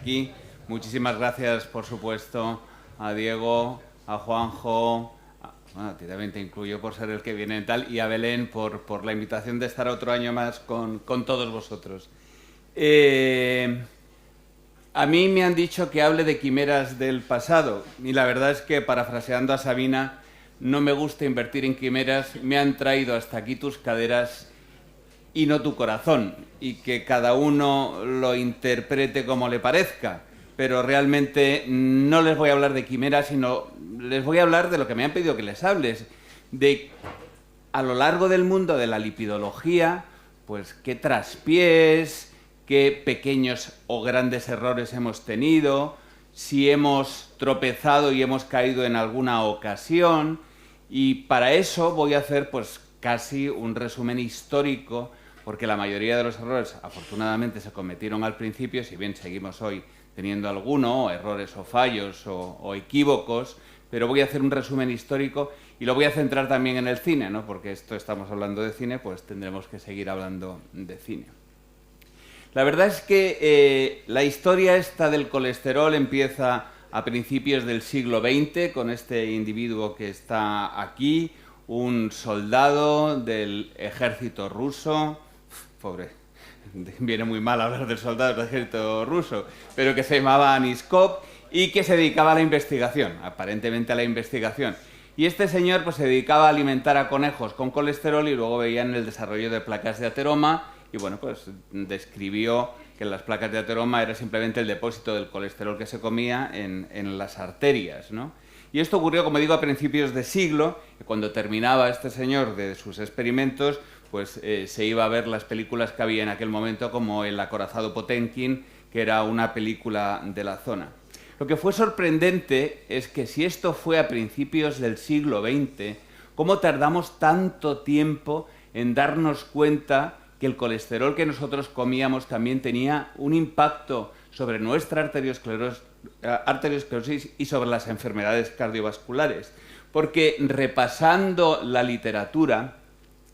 aquí. Muchísimas gracias, por supuesto, a Diego, a Juanjo, bueno, a ti también te incluyo por ser el que viene tal, y a Belén por la invitación de estar otro año más con todos vosotros. A mí me han dicho que hable de quimeras del pasado, y la verdad es que, parafraseando a Sabina, no me gusta invertir en quimeras, me han traído hasta aquí tus caderas y no tu corazón, y que cada uno lo interprete como le parezca. Pero realmente no les voy a hablar de quimeras, sino les voy a hablar de lo que me han pedido que les hables, de a lo largo del mundo de la lipidología, pues qué traspiés, qué pequeños o grandes errores hemos tenido, si hemos tropezado y hemos caído en alguna ocasión, y para eso voy a hacer pues casi un resumen histórico, porque la mayoría de los errores afortunadamente se cometieron al principio, si bien seguimos hoy teniendo alguno, errores o fallos o equívocos, pero voy a hacer un resumen histórico y lo voy a centrar también en el cine, ¿no? Porque estamos hablando de cine, pues tendremos que seguir hablando de cine. La verdad es que la historia esta del colesterol empieza a principios del siglo XX con este individuo que está aquí, un soldado del ejército ruso, pobre, viene muy mal hablar del soldado del ejército ruso, pero que se llamaba Aniskov y que se dedicaba a la investigación, aparentemente a la investigación. Y este señor pues se dedicaba a alimentar a conejos con colesterol y luego veían el desarrollo de placas de ateroma y bueno, pues describió que las placas de ateroma era simplemente el depósito del colesterol que se comía en las arterias, ¿no? Y esto ocurrió, como digo, a principios de siglo, y cuando terminaba este señor de sus experimentos, pues se iba a ver las películas que había en aquel momento, como El acorazado Potemkin, que era una película de la zona. Lo que fue sorprendente es que si esto fue a principios del siglo XX, ¿cómo tardamos tanto tiempo en darnos cuenta que el colesterol que nosotros comíamos también tenía un impacto sobre nuestra arteriosclerosis y sobre las enfermedades cardiovasculares? Porque repasando la literatura,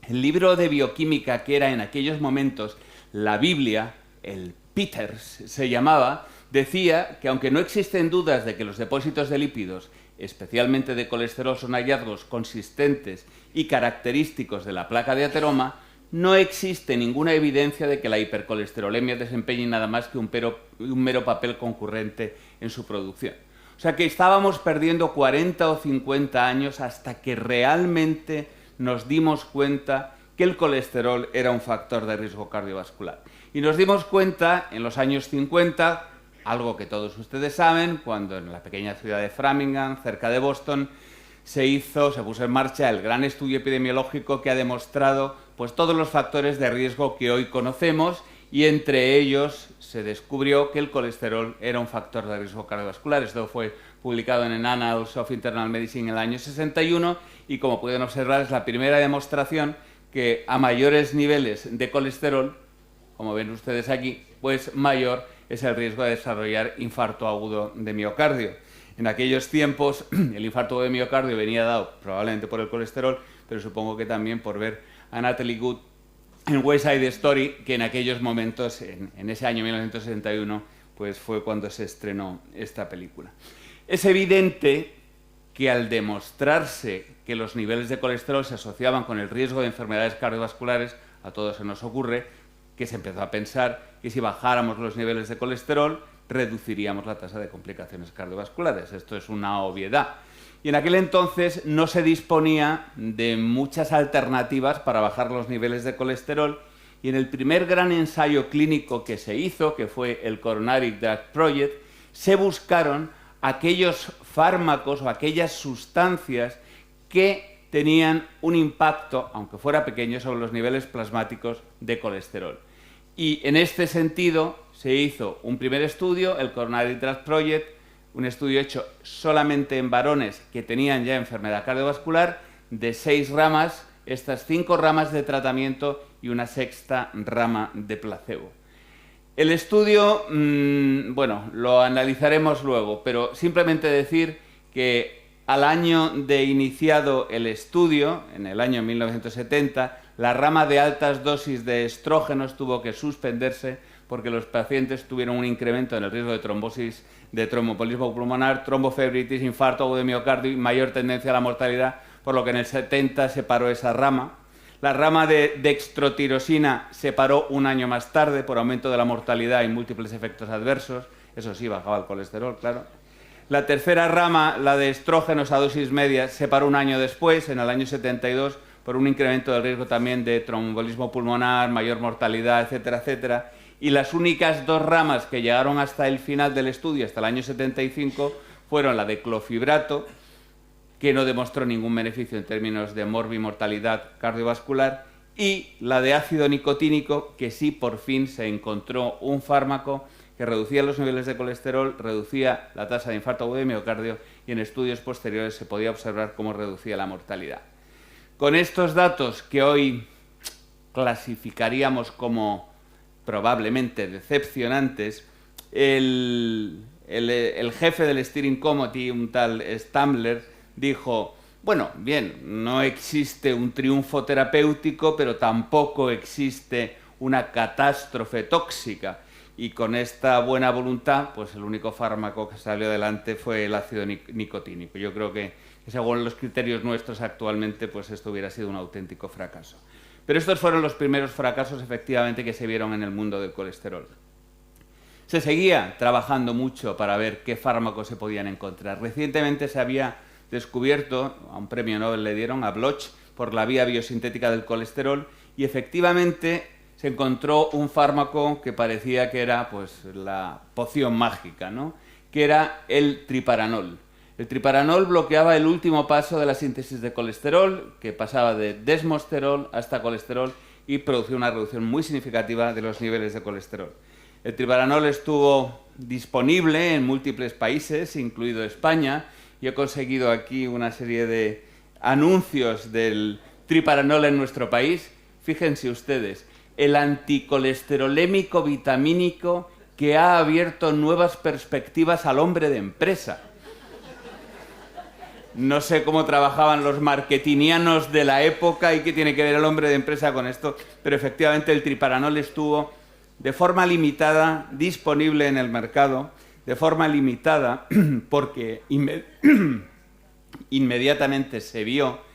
el libro de bioquímica que era en aquellos momentos la Biblia, el Peters se llamaba, decía que aunque no existen dudas de que los depósitos de lípidos, especialmente de colesterol, son hallazgos consistentes y característicos de la placa de ateroma, no existe ninguna evidencia de que la hipercolesterolemia desempeñe nada más que un mero papel concurrente en su producción. O sea que estábamos perdiendo 40 o 50 años hasta que realmente nos dimos cuenta que el colesterol era un factor de riesgo cardiovascular. Y nos dimos cuenta en los años 50, algo que todos ustedes saben, cuando en la pequeña ciudad de Framingham, cerca de Boston, se puso en marcha el gran estudio epidemiológico que ha demostrado pues todos los factores de riesgo que hoy conocemos, y entre ellos se descubrió que el colesterol era un factor de riesgo cardiovascular. Esto fue publicado en el Annals of Internal Medicine en el año 61 y, como pueden observar, es la primera demostración que a mayores niveles de colesterol, como ven ustedes aquí, pues mayor es el riesgo de desarrollar infarto agudo de miocardio. En aquellos tiempos el infarto de miocardio venía dado probablemente por el colesterol, pero supongo que también por ver a Natalie Wood en West Side Story, que en aquellos momentos, en ese año 1961, pues fue cuando se estrenó esta película. Es evidente que al demostrarse que los niveles de colesterol se asociaban con el riesgo de enfermedades cardiovasculares, a todos se nos ocurre que se empezó a pensar que si bajáramos los niveles de colesterol, reduciríamos la tasa de complicaciones cardiovasculares. Esto es una obviedad. Y en aquel entonces no se disponía de muchas alternativas para bajar los niveles de colesterol, y en el primer gran ensayo clínico que se hizo, que fue el Coronary Drug Project, se buscaron aquellos fármacos o aquellas sustancias que tenían un impacto, aunque fuera pequeño, sobre los niveles plasmáticos de colesterol. Y en este sentido se hizo un primer estudio, el Coronary Drug Project, un estudio hecho solamente en varones que tenían ya enfermedad cardiovascular, de 6 ramas, estas 5 ramas de tratamiento y una 6ª rama de placebo. El estudio, bueno, lo analizaremos luego, pero simplemente decir que al año de iniciado el estudio, en el año 1970, la rama de altas dosis de estrógenos tuvo que suspenderse porque los pacientes tuvieron un incremento en el riesgo de trombosis, de tromboembolismo pulmonar, tromboflebitis, infarto agudo de miocardio y mayor tendencia a la mortalidad, por lo que en el 70 se paró esa rama. La rama de dextrotirosina se paró un año más tarde por aumento de la mortalidad y múltiples efectos adversos. Eso sí, bajaba el colesterol, claro. La tercera rama, la de estrógenos a dosis media, se paró un año después, en el año 72, por un incremento del riesgo también de tromboembolismo pulmonar, mayor mortalidad, etcétera, etcétera. Y las únicas dos ramas que llegaron hasta el final del estudio, hasta el año 75, fueron la de clofibrato, que no demostró ningún beneficio en términos de morbimortalidad cardiovascular, y la de ácido nicotínico, que sí por fin se encontró un fármaco que reducía los niveles de colesterol, reducía la tasa de infarto agudo de miocardio y en estudios posteriores se podía observar cómo reducía la mortalidad. Con estos datos que hoy clasificaríamos como probablemente decepcionantes, el jefe del Steering Committee, un tal Stamler, dijo: bueno, bien, no existe un triunfo terapéutico, pero tampoco existe una catástrofe tóxica. Y con esta buena voluntad, pues el único fármaco que salió adelante fue el ácido nicotínico. Yo creo que según los criterios nuestros actualmente, pues esto hubiera sido un auténtico fracaso. Pero estos fueron los primeros fracasos, efectivamente, que se vieron en el mundo del colesterol. Se seguía trabajando mucho para ver qué fármacos se podían encontrar. Recientemente se había descubierto, a un premio Nobel le dieron, a Bloch, por la vía biosintética del colesterol, y efectivamente se encontró un fármaco que parecía que era pues la poción mágica, ¿no? Que era el triparanol. El triparanol bloqueaba el último paso de la síntesis de colesterol, que pasaba de desmosterol hasta colesterol, y producía una reducción muy significativa de los niveles de colesterol. El triparanol estuvo disponible en múltiples países, incluido España, y he conseguido aquí una serie de anuncios del triparanol en nuestro país. Fíjense ustedes, el anticolesterolémico vitamínico que ha abierto nuevas perspectivas al hombre de empresa. No sé cómo trabajaban los marketingianos de la época y qué tiene que ver el hombre de empresa con esto, pero efectivamente el triparanol estuvo de forma limitada disponible en el mercado, de forma limitada porque inmediatamente se vio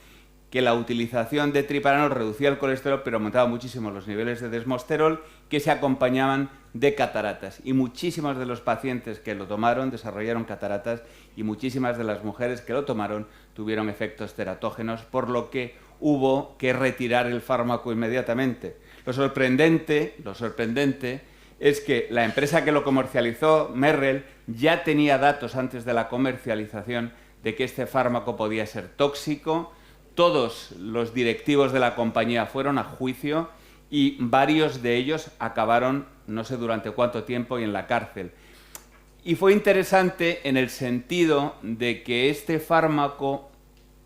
que la utilización de triparanol reducía el colesterol, pero aumentaba muchísimo los niveles de desmosterol, que se acompañaban de cataratas. Y muchísimos de los pacientes que lo tomaron desarrollaron cataratas, y muchísimas de las mujeres que lo tomaron tuvieron efectos teratógenos, por lo que hubo que retirar el fármaco inmediatamente. Lo sorprendente es que la empresa que lo comercializó, Merrell, ya tenía datos antes de la comercialización de que este fármaco podía ser tóxico. Todos los directivos de la compañía fueron a juicio y varios de ellos acabaron, no sé durante cuánto tiempo, y en la cárcel. Y fue interesante en el sentido de que este fármaco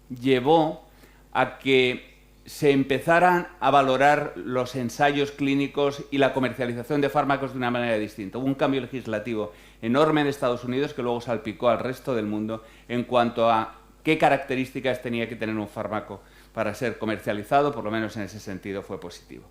llevó a que se empezaran a valorar los ensayos clínicos y la comercialización de fármacos de una manera distinta. Hubo un cambio legislativo enorme en Estados Unidos que luego salpicó al resto del mundo en cuanto a qué características tenía que tener un fármaco para ser comercializado. Por lo menos en ese sentido fue positivo.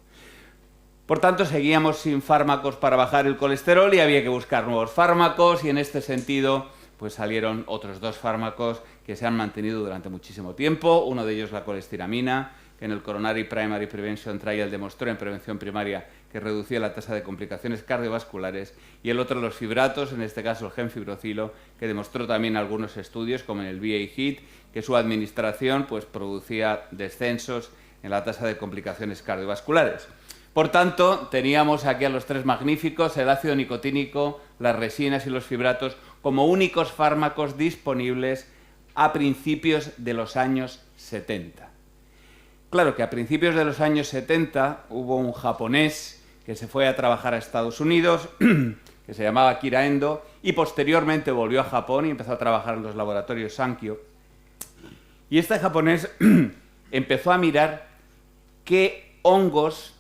Por tanto, seguíamos sin fármacos para bajar el colesterol y había que buscar nuevos fármacos, y en este sentido pues salieron otros dos fármacos que se han mantenido durante muchísimo tiempo. Uno de ellos la colestiramina, que en el Coronary Primary Prevention Trial demostró en prevención primaria que reducía la tasa de complicaciones cardiovasculares, y el otro los fibratos, en este caso el gemfibrocilo, que demostró también algunos estudios, como en el VA-HEAT, que su administración pues producía descensos en la tasa de complicaciones cardiovasculares. Por tanto, teníamos aquí a los tres magníficos, el ácido nicotínico, las resinas y los fibratos, como únicos fármacos disponibles a principios de los años 70. Claro que a principios de los años 70 hubo un japonés que se fue a trabajar a Estados Unidos, que se llamaba Akira Endo, y posteriormente volvió a Japón y empezó a trabajar en los laboratorios Sankyo. Y este japonés empezó a mirar qué hongos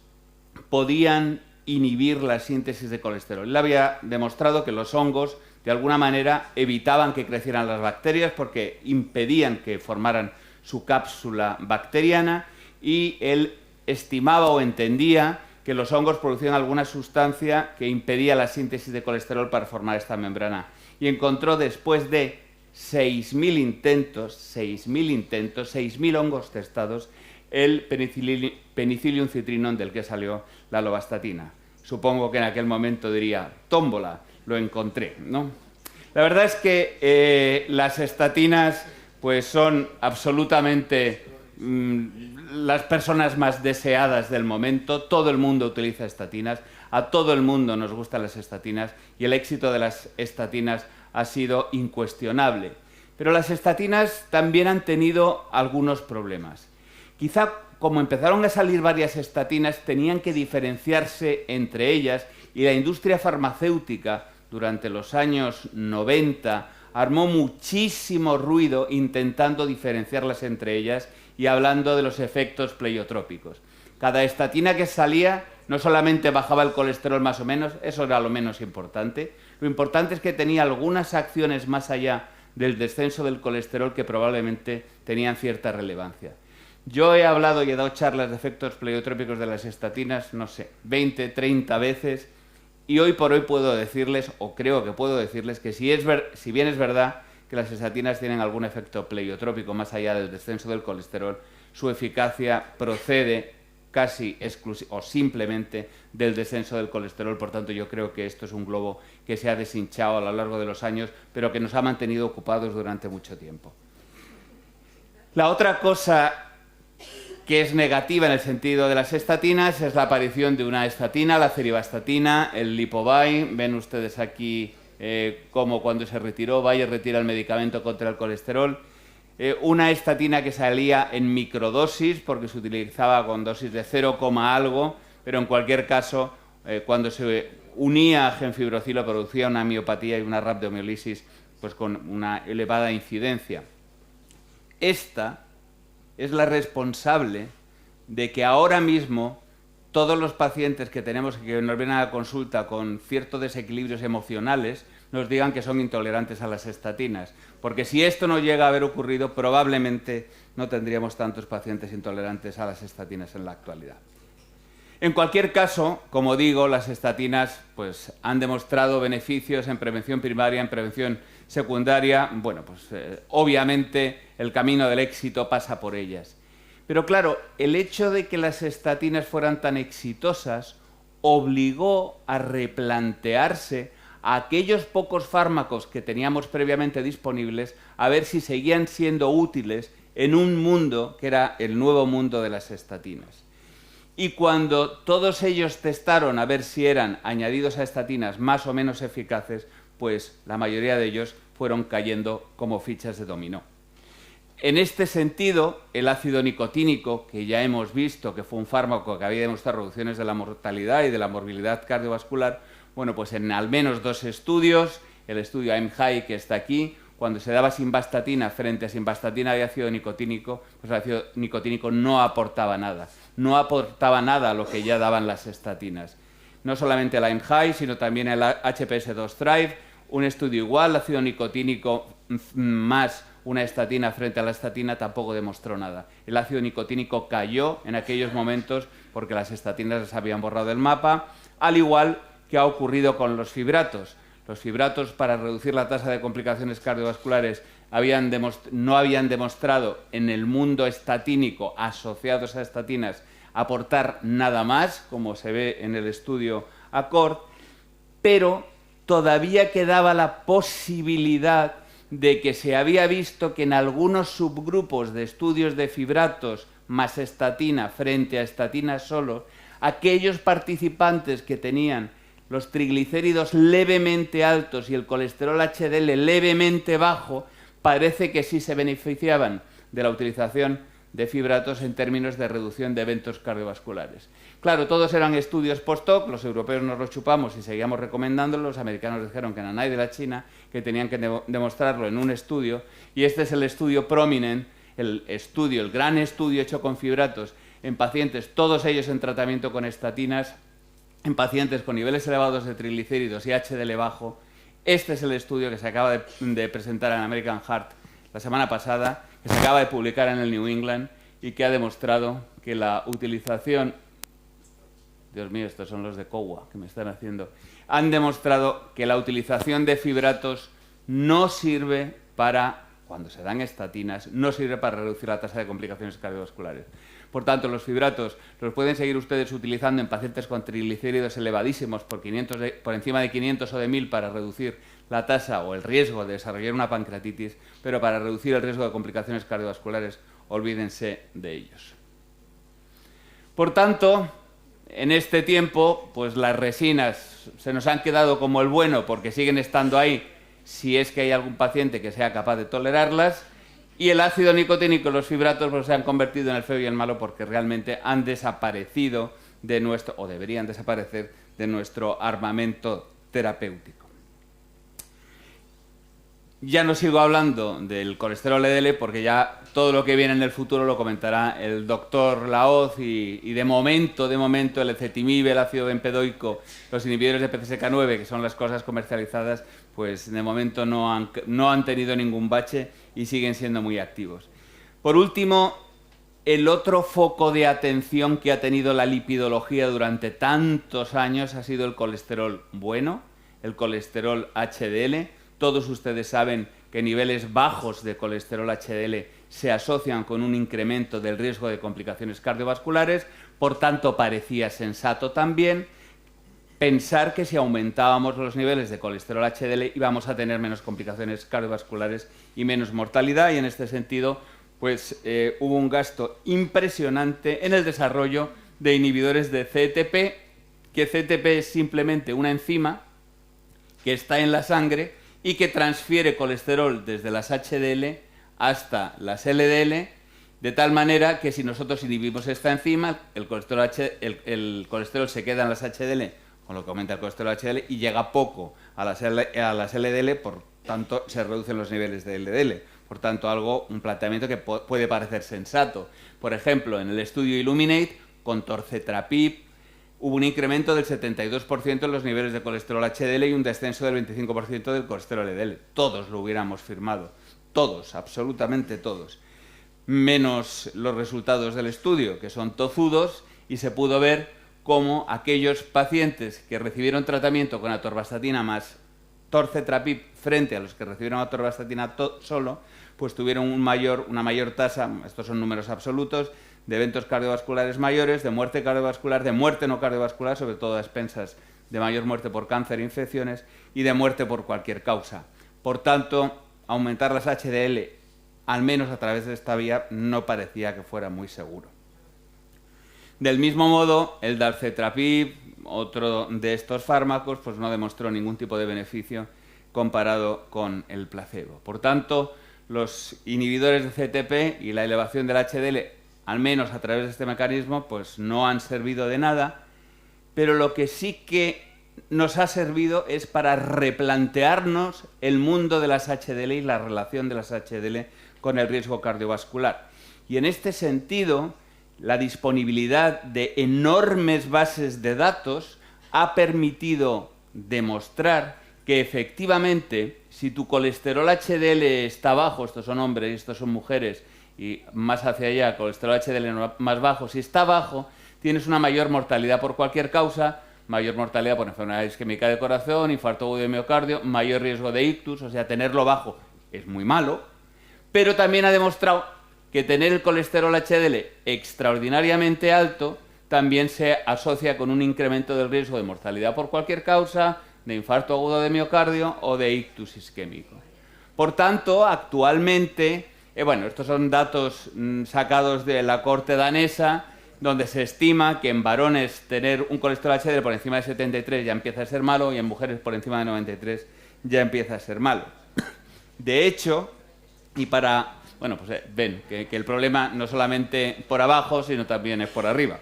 podían inhibir la síntesis de colesterol. Él había demostrado que los hongos, de alguna manera, evitaban que crecieran las bacterias porque impedían que formaran su cápsula bacteriana, y él estimaba o entendía que los hongos producían alguna sustancia que impedía la síntesis de colesterol para formar esta membrana. Y encontró, después de 6.000 intentos, 6.000 hongos testados, el Penicillium citrinum, del que salió la lovastatina. Supongo que en aquel momento diría, tómbola, lo encontré, ¿no? La verdad es que las estatinas pues son absolutamente las personas más deseadas del momento. Todo el mundo utiliza estatinas, a todo el mundo nos gustan las estatinas y el éxito de las estatinas ha sido incuestionable. Pero las estatinas también han tenido algunos problemas. Quizá, como empezaron a salir varias estatinas, tenían que diferenciarse entre ellas y la industria farmacéutica durante los años 90 armó muchísimo ruido intentando diferenciarlas entre ellas y hablando de los efectos pleiotrópicos. Cada estatina que salía no solamente bajaba el colesterol más o menos, eso era lo menos importante. Lo importante es que tenía algunas acciones más allá del descenso del colesterol que probablemente tenían cierta relevancia. Yo he hablado y he dado charlas de efectos pleiotrópicos de las estatinas, no sé, 20, 30 veces, y hoy por hoy puedo decirles, o creo que puedo decirles, que si bien es verdad que las estatinas tienen algún efecto pleiotrópico más allá del descenso del colesterol, su eficacia procede casi o simplemente del descenso del colesterol. Por tanto, yo creo que esto es un globo que se ha deshinchado a lo largo de los años, pero que nos ha mantenido ocupados durante mucho tiempo. La otra cosa que es negativa en el sentido de las estatinas es la aparición de una estatina, la ceribastatina, el Lipovay. Ven ustedes aquí cómo cuando se retiró Bayer retira el medicamento contra el colesterol. Una estatina que salía en microdosis porque se utilizaba con dosis de 0, algo, pero en cualquier caso cuando se unía a genfibrocilo producía una miopatía y una rhabdomiolisis pues con una elevada incidencia. Esta es la responsable de que ahora mismo todos los pacientes que tenemos que nos vienen a la consulta con ciertos desequilibrios emocionales nos digan que son intolerantes a las estatinas. Porque si esto no llega a haber ocurrido, probablemente no tendríamos tantos pacientes intolerantes a las estatinas en la actualidad. En cualquier caso, como digo, las estatinas pues, han demostrado beneficios en prevención primaria, en prevención secundaria. Bueno, pues obviamente el camino del éxito pasa por ellas. Pero claro, el hecho de que las estatinas fueran tan exitosas obligó a replantearse a aquellos pocos fármacos que teníamos previamente disponibles a ver si seguían siendo útiles en un mundo que era el nuevo mundo de las estatinas. Y cuando todos ellos testaron a ver si eran añadidos a estatinas más o menos eficaces, pues la mayoría de ellos fueron cayendo como fichas de dominó. En este sentido, el ácido nicotínico, que ya hemos visto que fue un fármaco que había demostrado reducciones de la mortalidad y de la morbilidad cardiovascular, bueno, pues en al menos 2 estudios, el estudio AIM-HI que está aquí, cuando se daba simvastatina frente a simvastatina de ácido nicotínico, pues el ácido nicotínico no aportaba nada. No aportaba nada a lo que ya daban las estatinas. No solamente el AIM-HI, sino también el HPS-2 Thrive, un estudio igual, ácido nicotínico más una estatina frente a la estatina tampoco demostró nada. El ácido nicotínico cayó en aquellos momentos porque las estatinas les habían borrado del mapa, al igual que ha ocurrido con los fibratos. Los fibratos, para reducir la tasa de complicaciones cardiovasculares, no habían demostrado en el mundo estatínico asociados a estatinas aportar nada más, como se ve en el estudio ACCORD, pero todavía quedaba la posibilidad de que se había visto que en algunos subgrupos de estudios de fibratos más estatina frente a estatina solo, aquellos participantes que tenían los triglicéridos levemente altos y el colesterol HDL levemente bajo, parece que sí se beneficiaban de la utilización de fibratos en términos de reducción de eventos cardiovasculares. Claro, todos eran estudios post-hoc, los europeos nos los chupamos y seguíamos recomendándolo, los americanos dijeron que Nanay de la China, que tenían que demostrarlo en un estudio, y este es el estudio Prominent, el gran estudio hecho con fibratos en pacientes, todos ellos en tratamiento con estatinas, en pacientes con niveles elevados de triglicéridos y HDL bajo. Este es el estudio que se acaba de presentar en American Heart la semana pasada, que se acaba de publicar en el New England y que ha demostrado que la utilización Dios mío, estos son los de COWA que me están haciendo, han demostrado que la utilización de fibratos no sirve para, cuando se dan estatinas, no sirve para reducir la tasa de complicaciones cardiovasculares. Por tanto, los fibratos los pueden seguir ustedes utilizando en pacientes con triglicéridos elevadísimos por encima de 500 o de 1000 para reducir la tasa o el riesgo de desarrollar una pancreatitis, pero para reducir el riesgo de complicaciones cardiovasculares, olvídense de ellos. Por tanto, en este tiempo, pues las resinas se nos han quedado como el bueno porque siguen estando ahí si es que hay algún paciente que sea capaz de tolerarlas, y el ácido nicotínico y los fibratos pues, se han convertido en el feo y el malo porque realmente han desaparecido de nuestro, o deberían desaparecer de nuestro armamento terapéutico. Ya no sigo hablando del colesterol LDL porque ya todo lo que viene en el futuro lo comentará el doctor Laoz y de momento el ezetimibe, el ácido bempedoico, los inhibidores de PCSK9, que son las cosas comercializadas, pues de momento no han tenido ningún bache y siguen siendo muy activos. Por último, el otro foco de atención que ha tenido la lipidología durante tantos años ha sido el colesterol bueno, el colesterol HDL. Todos ustedes saben que niveles bajos de colesterol HDL se asocian con un incremento del riesgo de complicaciones cardiovasculares, por tanto parecía sensato también pensar que si aumentábamos los niveles de colesterol HDL íbamos a tener menos complicaciones cardiovasculares y menos mortalidad, y en este sentido pues hubo un gasto impresionante en el desarrollo de inhibidores de CETP, que CETP es simplemente una enzima que está en la sangre y que transfiere colesterol desde las HDL hasta las LDL, de tal manera que si nosotros inhibimos esta enzima, el colesterol se queda en las HDL, con lo que aumenta el colesterol HDL, y llega poco a las LDL, por tanto se reducen los niveles de LDL. Por tanto, un planteamiento que puede parecer sensato. Por ejemplo, en el estudio Illuminate, con torcetrapib, hubo un incremento del 72% en los niveles de colesterol HDL y un descenso del 25% del colesterol LDL. Todos lo hubiéramos firmado. Todos, absolutamente todos. Menos los resultados del estudio, que son tozudos, y se pudo ver cómo aquellos pacientes que recibieron tratamiento con atorvastatina más torcetrapib frente a los que recibieron atorvastatina solo, pues tuvieron una mayor tasa, estos son números absolutos, de eventos cardiovasculares mayores, de muerte cardiovascular, de muerte no cardiovascular, sobre todo a expensas de mayor muerte por cáncer e infecciones, y de muerte por cualquier causa. Por tanto, aumentar las HDL, al menos a través de esta vía, no parecía que fuera muy seguro. Del mismo modo, el dalcetrapib, otro de estos fármacos, pues no demostró ningún tipo de beneficio comparado con el placebo. Por tanto, los inhibidores de CETP y la elevación del HDL, al menos a través de este mecanismo, pues no han servido de nada, pero lo que sí que nos ha servido es para replantearnos el mundo de las HDL y la relación de las HDL con el riesgo cardiovascular. Y en este sentido, la disponibilidad de enormes bases de datos ha permitido demostrar que efectivamente, si tu colesterol HDL está bajo, estos son hombres y estos son mujeres, y más hacia allá, colesterol HDL más bajo, si está bajo, tienes una mayor mortalidad por cualquier causa, mayor mortalidad por enfermedad isquémica del corazón, infarto agudo de miocardio, mayor riesgo de ictus, o sea, tenerlo bajo es muy malo, pero también ha demostrado que tener el colesterol HDL extraordinariamente alto también se asocia con un incremento del riesgo de mortalidad por cualquier causa, de infarto agudo de miocardio o de ictus isquémico. Por tanto, actualmente, estos son datos sacados de la corte danesa, donde se estima que en varones tener un colesterol HDL por encima de 73 ya empieza a ser malo y en mujeres por encima de 93 ya empieza a ser malo. De hecho, ven que el problema no solamente por abajo, sino también es por arriba.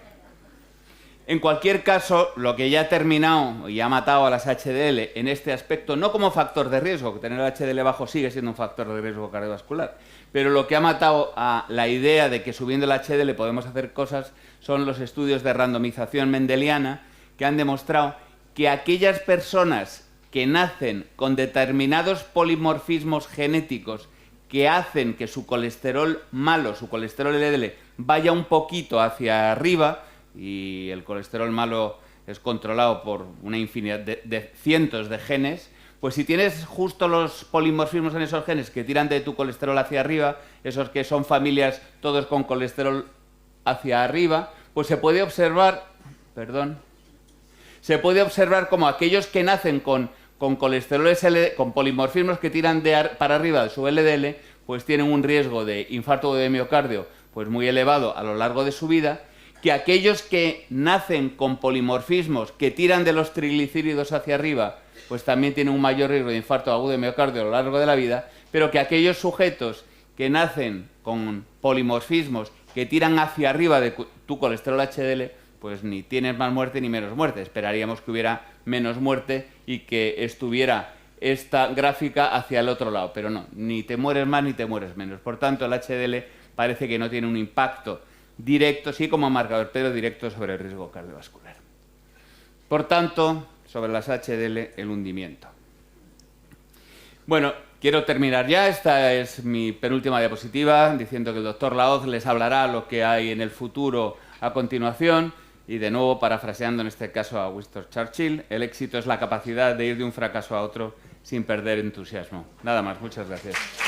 En cualquier caso, lo que ya ha terminado y ha matado a las HDL en este aspecto, no como factor de riesgo, que tener el HDL bajo sigue siendo un factor de riesgo cardiovascular, pero lo que ha matado a la idea de que subiendo el HDL podemos hacer cosas son los estudios de randomización mendeliana que han demostrado que aquellas personas que nacen con determinados polimorfismos genéticos que hacen que su colesterol malo, su colesterol LDL, vaya un poquito hacia arriba, y el colesterol malo es controlado por una infinidad de cientos de genes, pues si tienes justo los polimorfismos en esos genes que tiran de tu colesterol hacia arriba, esos que son familias todos con colesterol hacia arriba, pues se puede observar, como aquellos que nacen con colesteroles con polimorfismos que tiran para arriba de su LDL, pues tienen un riesgo de infarto de miocardio pues muy elevado a lo largo de su vida, que aquellos que nacen con polimorfismos que tiran de los triglicéridos hacia arriba, pues también tienen un mayor riesgo de infarto agudo de miocardio a lo largo de la vida, pero que aquellos sujetos que nacen con polimorfismos que tiran hacia arriba de tu colesterol HDL, pues ni tienes más muerte ni menos muerte. Esperaríamos que hubiera menos muerte y que estuviera esta gráfica hacia el otro lado, pero no, ni te mueres más ni te mueres menos. Por tanto, el HDL parece que no tiene un impacto directo, sí como marcador, pero directo sobre el riesgo cardiovascular. Por tanto, sobre las HDL, el hundimiento. Bueno, quiero terminar ya. Esta es mi penúltima diapositiva, diciendo que el doctor Laoz les hablará lo que hay en el futuro a continuación. Y de nuevo, parafraseando en este caso a Winston Churchill, el éxito es la capacidad de ir de un fracaso a otro sin perder entusiasmo. Nada más, muchas gracias.